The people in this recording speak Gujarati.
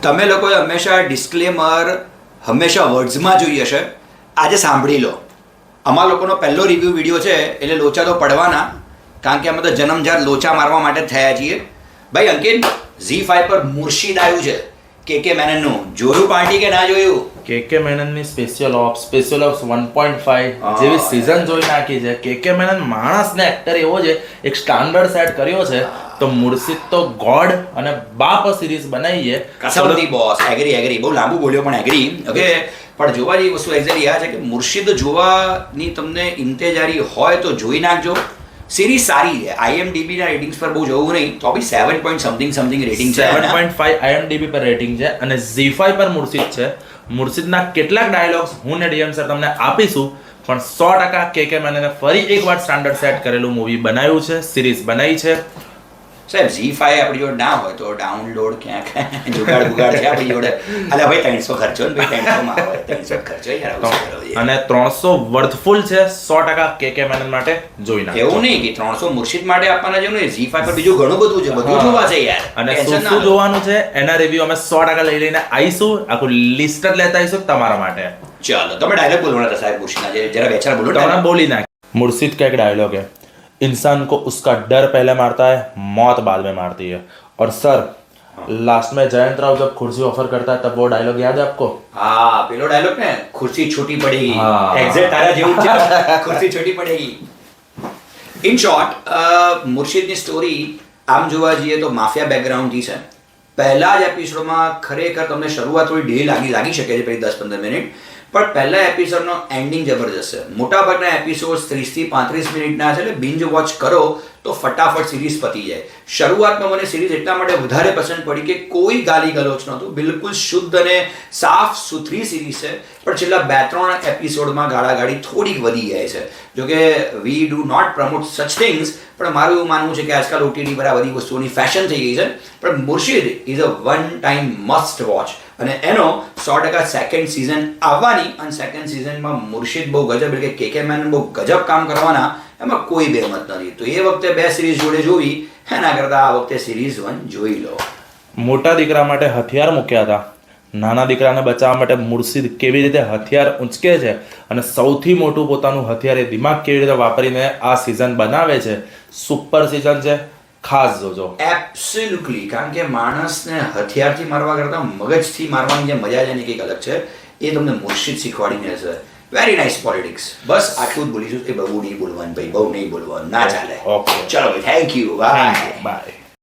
તમે લોકોએ હંમેશા ડિસ્ક્લેમર હંમેશા વર્ડ્સમાં જોઈએ છે. આજે સાંભળી લો. અમારા લોકોનો પહેલો રિવ્યૂ વિડીયો છે એટલે લોચા તો પડવાના, કારણ કે અમે તો જન્મજાત લોચા મારવા માટે જ થયા છીએ. ભાઈ અંકિત, ZEE5 પર મુર્શિદ આવ્યું છે, કે મેનનનું. જોયું પાર્ટી કે ના જોયું? કે મેનનની સ્પેશિયલ ઓપ્સ 1.5 જેવી સીઝન જોઈ નાખી છે. કે મેનન માણસ ને એક્ટર એવો છે, એક સ્ટાન્ડર્ડ સેટ કર્યો છે. તો મુર્શિદ તો ગોડ અને બાપ સિરીઝ બનાવી છે. કસમથી બોસ, એગ્રી. બહુ લાંબુ બોલ્યો પણ એગ્રી. ઓકે, પણ જોવા જેવી વસ્તુ એક્ઝેક્ટલી આ છે કે મુર્શિદ જોવાની તમને ઇંતેજારી હોય તો જોઈ નાખજો. સિરીઝ સારી છે. IMDb ના રેટિંગ્સ પર બહુ જવું નહીં, તો બી 7 point something રેટિંગ છે. 7.5 IMDb પર રેટિંગ છે અને ZEE5 પર મુર્શિદ છે. મુર્શિદના કેટલાક ડાયલોગ્સ હું ને DM સર તમને આપીશું, પણ 100% કે મેનને ફરી એકવાર સ્ટાન્ડર્ડ સેટ કરેલું મૂવી બનાવ્યું છે, સિરીઝ બનાવી છે. સાહેબ ZEE5 આપણી જોડે ના હોય તો ડાઉનલોડ ક્યાંક જુગાડ બુગાડ છે આપણી જોડે. અલ્યા ભાઈ 300 ખર્ચો ને ભાઈ 300 માં આવે 300 ખર્ચો યાર. અને 300 વર્થફુલ છે 100% કે મેનન માટે જોઈ નાખો. એવું નહીં કે 300 મુર્શિદ માટે આપવાના જેવું નહીં, ZEE5 પર બીજું ઘણું બધું છે, બધું જોવા છે યાર. અને શું જોવાનું છે એના રિવ્યુ અમે 100% લઈ લઈને આવીશું, આખું લિસ્ટ જ લેતા આવીશું તમારા માટે. ચાલો, તમે ડાયલોગ બોલવાના હતા સાહેબ મુર્શિદના, જરા બેચારા બોલો. તમે બોલી નાખ. मुर्शिद का एक डायलॉग है, इंसान को उसका डर पहले मारता है, मौत बाद में मारती है. और सर लास्ट में जयंत राव जब कुर्सी ऑफर करता है तब वो डायलॉग याद है आपको? हाँ, पेलो डायलॉग ने कुर्सी छोटी पड़ेगी. एग्जैक्ट तारा જેવું છે, कुर्सी छोटी पड़ेगी. ઇન શોર્ટ, મુર્શિદની સ્ટોરી આમ જોવા જઈએ તો માફિયા બેકગ્રાઉન્ડથી છે. પહેલા જ એપિસોડમાં ખરેખર તમને શરૂઆત થોડી ઢીલી લાગી શકે છે, પહેલી 10-15 મિનિટ, પણ પહેલા એપિસોડનો એન્ડિંગ જબરજસ્ત છે. મોટાભાગના એપિસોડ 30 થી 35 મિનિટના છે, એટલે બિંજ વોચ કરો તો ફટાફટ સિરીઝ પતી જાય. શરૂઆતમાં મને સિરીઝ એટલા માટે વધારે પસંદ પડી કે કોઈ ગાલી ગલોચ નહોતું, બિલકુલ શુદ્ધ અને સાફ સુથરી સિરીઝ છે. પણ છેલ્લા 2-3 એપિસોડમાં ગાળાગાળી થોડીક વધી જાય છે. જોકે we do not promote such things, પણ મારું એવું માનવું છે કે આજકાલ OTT પર આ બધી વસ્તુઓની ફેશન થઈ ગઈ છે. પણ Murshid is a one time must watch, અને એનો 100% સેકન્ડ સિઝન આવવાની, અને સેકન્ડ સિઝનમાં મુર્શિદ બહુ ગજબ, એટલે કે મેનન બહુ ગજબ કામ કરવાના, એમાં કોઈ બેમત નથી. તો એ વખતે 2 સિરીઝ જોડે જોવી, એના કરતાં આ વખતે સિરીઝ 1 જોઈ લો. મોટા દીકરા માટે હથિયાર મૂક્યા હતા, નાના દીકરાને બચાવવા માટે મુર્શિદ કેવી રીતે હથિયાર ઉંચકે છે અને સૌથી મોટું પોતાનું હથિયાર એ દિમાગ કેવી રીતે વાપરીને આ સિઝન બનાવે છે. સુપર સિઝન છે, ખાસ જોજો. એબ્સોલ્યુટલી, કારણ કે માણસને હથિયારથી મારવા કરતાં મગજથી મારવાની જે મજા છે ને કંઈક અલગ છે. એ તમને મુર્શિદ શીખવાડીને છે. Very nice politics. બસ આટલું જ બોલીશું કે બહુ નહીં બોલવાનું ભાઈ, બહુ નહીં બોલવાનું, ના ચાલે. ઓકે, ચલો ભાઈ, થેન્ક યુ, બાય.